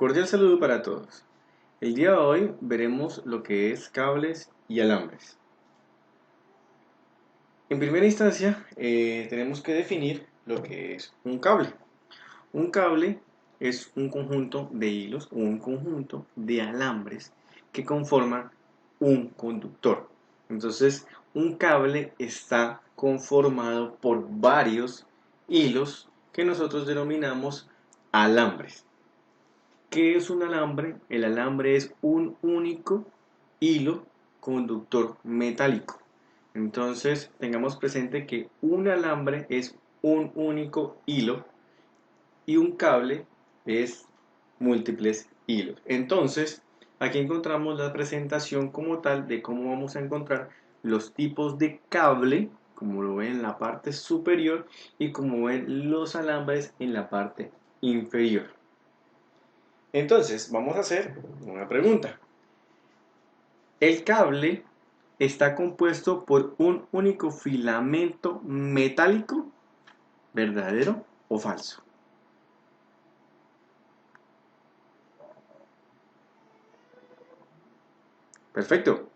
Cordial saludo para todos. El día de hoy veremos lo que es cables y alambres. En primera instancia, tenemos que definir lo que es un cable. Un cable es un conjunto de hilos o un conjunto de alambres que conforman un conductor. Entonces, un cable está conformado por varios hilos que nosotros denominamos alambres. ¿Qué es un alambre? El alambre es un único hilo conductor metálico. Entonces, tengamos presente que un alambre es un único hilo y un cable es múltiples hilos. Entonces, aquí encontramos la presentación como tal de cómo vamos a encontrar los tipos de cable, como lo ven en la parte superior y como ven los alambres en la parte inferior. Entonces, vamos a hacer una pregunta. El cable está compuesto por un único filamento metálico, ¿verdadero o falso? Perfecto.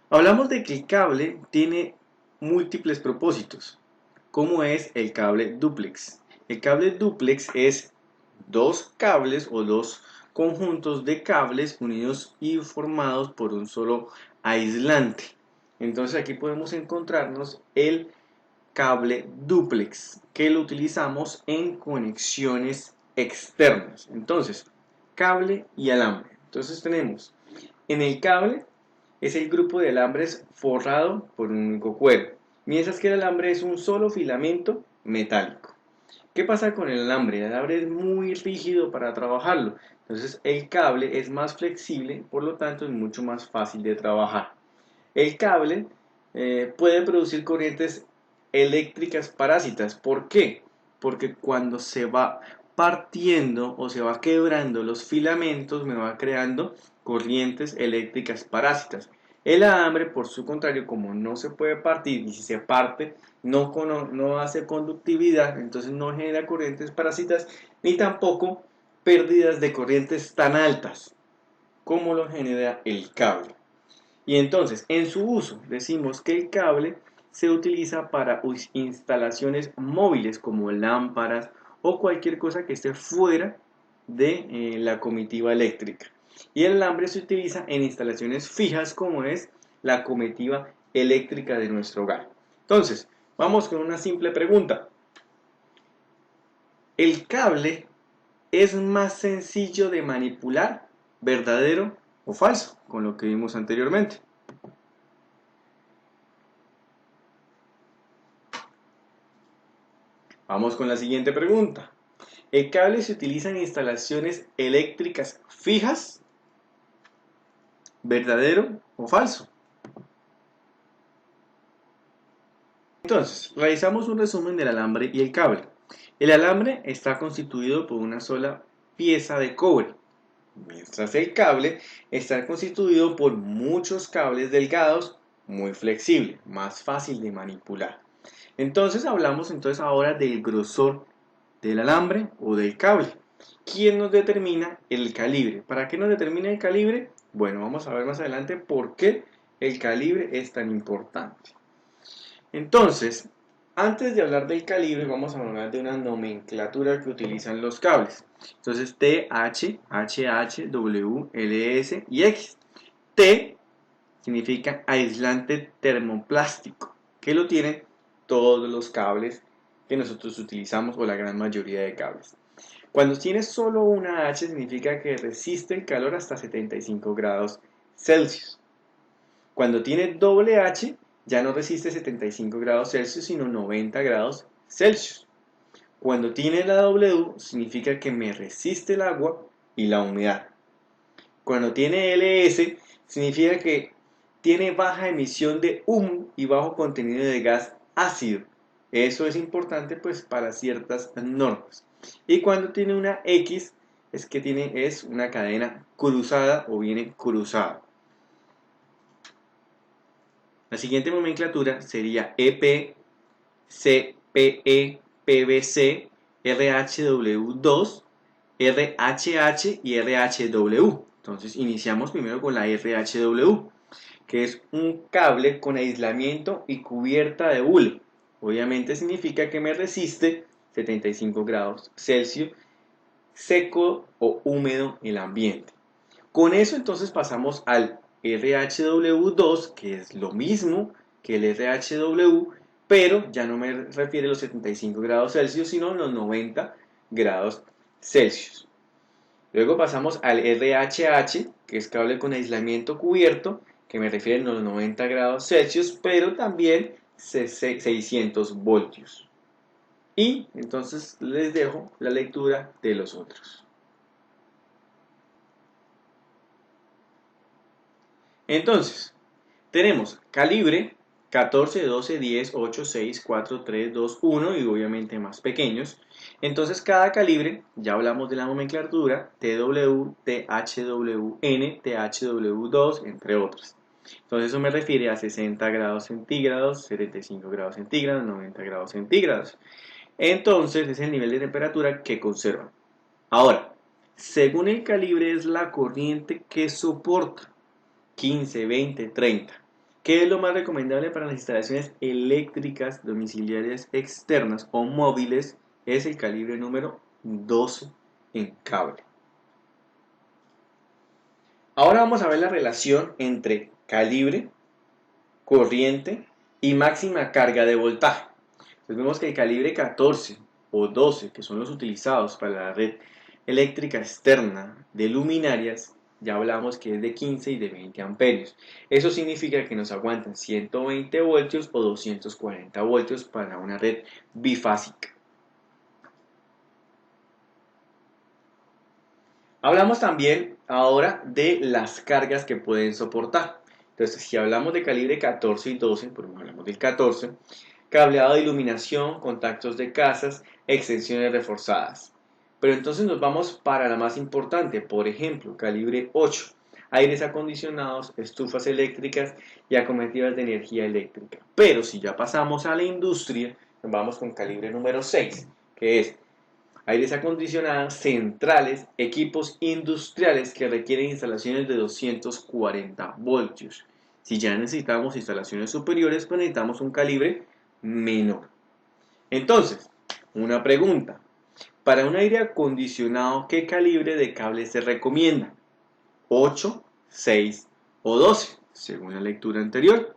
Hablamos de que el cable tiene múltiples propósitos, como es el cable dúplex. El cable dúplex es dos cables o dos conjuntos de cables unidos y formados por un solo aislante. Entonces aquí podemos encontrarnos el cable dúplex que lo utilizamos en conexiones externas. Entonces, cable y alambre. Entonces tenemos en el cable es el grupo de alambres forrado por un único cuero, mientras que el alambre es un solo filamento metálico. ¿Qué pasa con el alambre? El alambre es muy rígido para trabajarlo, entonces el cable es más flexible, por lo tanto es mucho más fácil de trabajar. El cable puede producir corrientes eléctricas parásitas. ¿Por qué? Porque cuando se va partiendo o se va quebrando los filamentos, me va creando corrientes eléctricas parásitas. El alambre, por su contrario, como no se puede partir y si se parte no hace conductividad, entonces no genera corrientes parásitas ni tampoco pérdidas de corrientes tan altas como lo genera el cable. Y entonces, en su uso, decimos que el cable se utiliza para instalaciones móviles como lámparas o cualquier cosa que esté fuera de la comitiva eléctrica. Y el alambre se utiliza en instalaciones fijas como es la comitiva eléctrica de nuestro hogar. Entonces, vamos con una simple pregunta. ¿El cable es más sencillo de manipular, verdadero o falso? Con lo que vimos anteriormente. Vamos con la siguiente pregunta. ¿El cable se utiliza en instalaciones eléctricas fijas? ¿Verdadero o falso? Entonces, realizamos un resumen del alambre y el cable. El alambre está constituido por una sola pieza de cobre, mientras el cable está constituido por muchos cables delgados, muy flexible, más fácil de manipular. Entonces hablamos ahora del grosor del alambre o del cable. ¿Quién nos determina el calibre? ¿Para qué nos determina el calibre? Bueno, vamos a ver más adelante por qué el calibre es tan importante. Entonces, antes de hablar del calibre, vamos a hablar de una nomenclatura que utilizan los cables. Entonces, T, H, HH, W, LS y X. T significa aislante termoplástico, que lo tienen todos los cables que nosotros utilizamos o la gran mayoría de cables. Cuando tienes solo una H significa que resiste el calor hasta 75 grados Celsius. Cuando tiene doble H ya no resiste 75 grados Celsius sino 90 grados Celsius. Cuando tiene la W significa que me resiste el agua y la humedad. Cuando tiene LS significa que tiene baja emisión de humo y bajo contenido de gas ácido. Eso es importante pues para ciertas normas. Y cuando tiene una X es que es una cadena cruzada o viene cruzada. La siguiente nomenclatura sería EP, CPE, PVC, RHW2, RHH y RHW. Entonces iniciamos primero con la RHW, que es un cable con aislamiento y cubierta de hule. Obviamente significa que me resiste 75 grados Celsius, seco o húmedo el ambiente. Con eso entonces pasamos al RHW2, que es lo mismo que el RHW, pero ya no me refiere a los 75 grados Celsius, sino a los 90 grados Celsius. Luego pasamos al RHH, que es cable con aislamiento cubierto, que me refiere a los 90 grados Celsius, pero también 600 voltios. Y entonces les dejo la lectura de los otros. Entonces, tenemos calibre 14, 12, 10, 8, 6, 4, 3, 2, 1 y obviamente más pequeños. Entonces cada calibre, ya hablamos de la nomenclatura, TW, THWN, THW2, entre otros. Entonces eso me refiere a 60 grados centígrados, 75 grados centígrados, 90 grados centígrados. Entonces es el nivel de temperatura que conservan. Ahora, según el calibre es la corriente que soporta. 15, 20, 30. ¿Qué es lo más recomendable para las instalaciones eléctricas domiciliarias externas o móviles? Es el calibre número 12 en cable. Ahora vamos a ver la relación entre calibre, corriente y máxima carga de voltaje. Entonces vemos que el calibre 14 o 12, que son los utilizados para la red eléctrica externa de luminarias, ya hablamos que es de 15 y de 20 amperios. Eso significa que nos aguantan 120 voltios o 240 voltios para una red bifásica. Hablamos también ahora de las cargas que pueden soportar. Entonces, si hablamos de calibre 14 y 12, por ejemplo, hablamos del 14, cableado de iluminación, contactos de casas, extensiones reforzadas. Pero entonces nos vamos para la más importante, por ejemplo, calibre 8, aires acondicionados, estufas eléctricas y acometidas de energía eléctrica. Pero si ya pasamos a la industria, nos vamos con calibre número 6, que es aires acondicionados, centrales, equipos industriales que requieren instalaciones de 240 voltios. Si ya necesitamos instalaciones superiores, pues necesitamos un calibre menor. Entonces, una pregunta. Para un aire acondicionado, ¿qué calibre de cable se recomienda? ¿8, 6 o 12? Según la lectura anterior.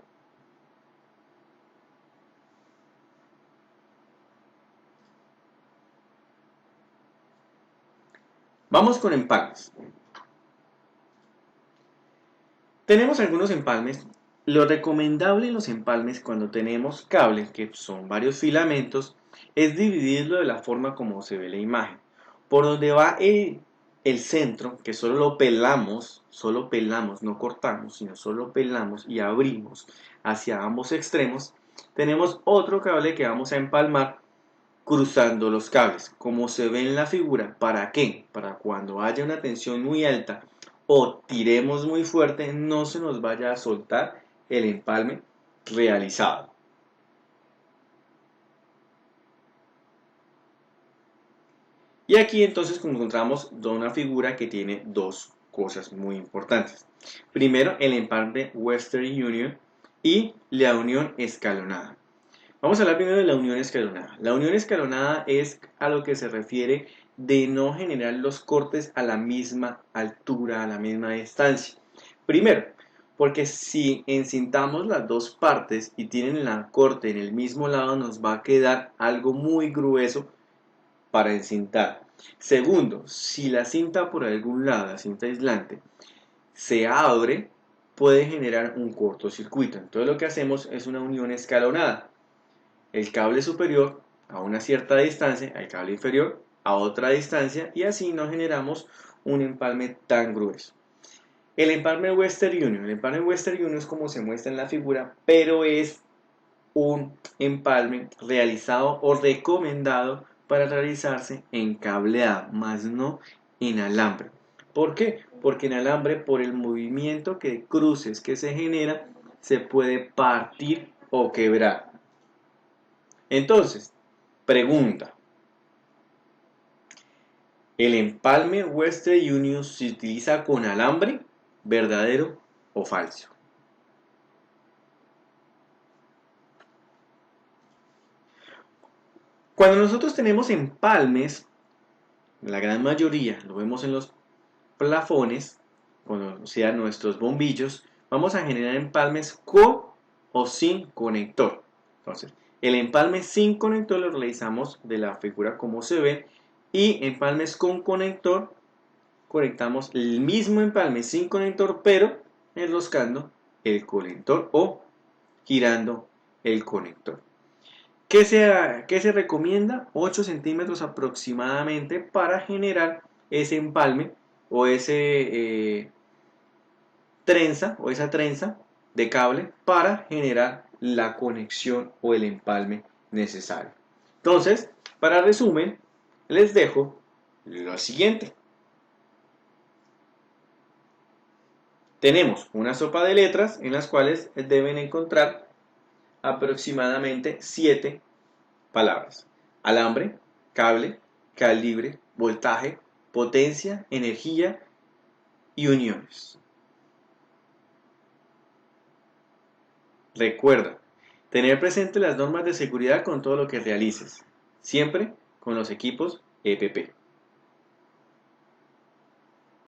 Vamos con empalmes. Tenemos algunos empalmes. Lo recomendable en los empalmes cuando tenemos cables, que son varios filamentos, es dividirlo de la forma como se ve la imagen. Por donde va el centro, que solo pelamos, no cortamos, sino solo pelamos y abrimos hacia ambos extremos, tenemos otro cable que vamos a empalmar cruzando los cables, como se ve en la figura. ¿Para qué? Para cuando haya una tensión muy alta o tiremos muy fuerte, no se nos vaya a soltar el empalme realizado. Y aquí entonces encontramos una figura que tiene dos cosas muy importantes. Primero, el empalme Western Union y la unión escalonada. Vamos a hablar primero de la unión escalonada. La unión escalonada es a lo que se refiere de no generar los cortes a la misma altura, a la misma distancia. Primero, porque si encintamos las dos partes y tienen la corte en el mismo lado, nos va a quedar algo muy grueso para encintar. Segundo, si la cinta por algún lado, la cinta aislante, se abre, puede generar un cortocircuito. Entonces lo que hacemos es una unión escalonada. El cable superior a una cierta distancia, el cable inferior a otra distancia, y así no generamos un empalme tan grueso. El empalme Western Union es como se muestra en la figura, pero es un empalme realizado o recomendado para realizarse en cableado, más no en alambre. ¿Por qué? Porque en alambre, por el movimiento de cruces que se genera, se puede partir o quebrar. Entonces, pregunta. ¿El empalme Western Union se utiliza con alambre? ¿Verdadero o falso? Cuando nosotros tenemos empalmes, la gran mayoría lo vemos en los plafones, o sea, nuestros bombillos, vamos a generar empalmes con o sin conector. Entonces, el empalme sin conector lo realizamos de la figura como se ve, y empalmes con conector, conectamos el mismo empalme sin conector, pero enroscando el conector o girando el conector. ¿Qué se recomienda? 8 centímetros aproximadamente para generar ese empalme o esa trenza de cable para generar la conexión o el empalme necesario. Entonces, para resumen, les dejo lo siguiente. Tenemos una sopa de letras en las cuales deben encontrar aproximadamente 7 palabras: alambre, cable, calibre, voltaje, potencia, energía y uniones. Recuerda tener presente las normas de seguridad con todo lo que realices, siempre con los equipos EPP.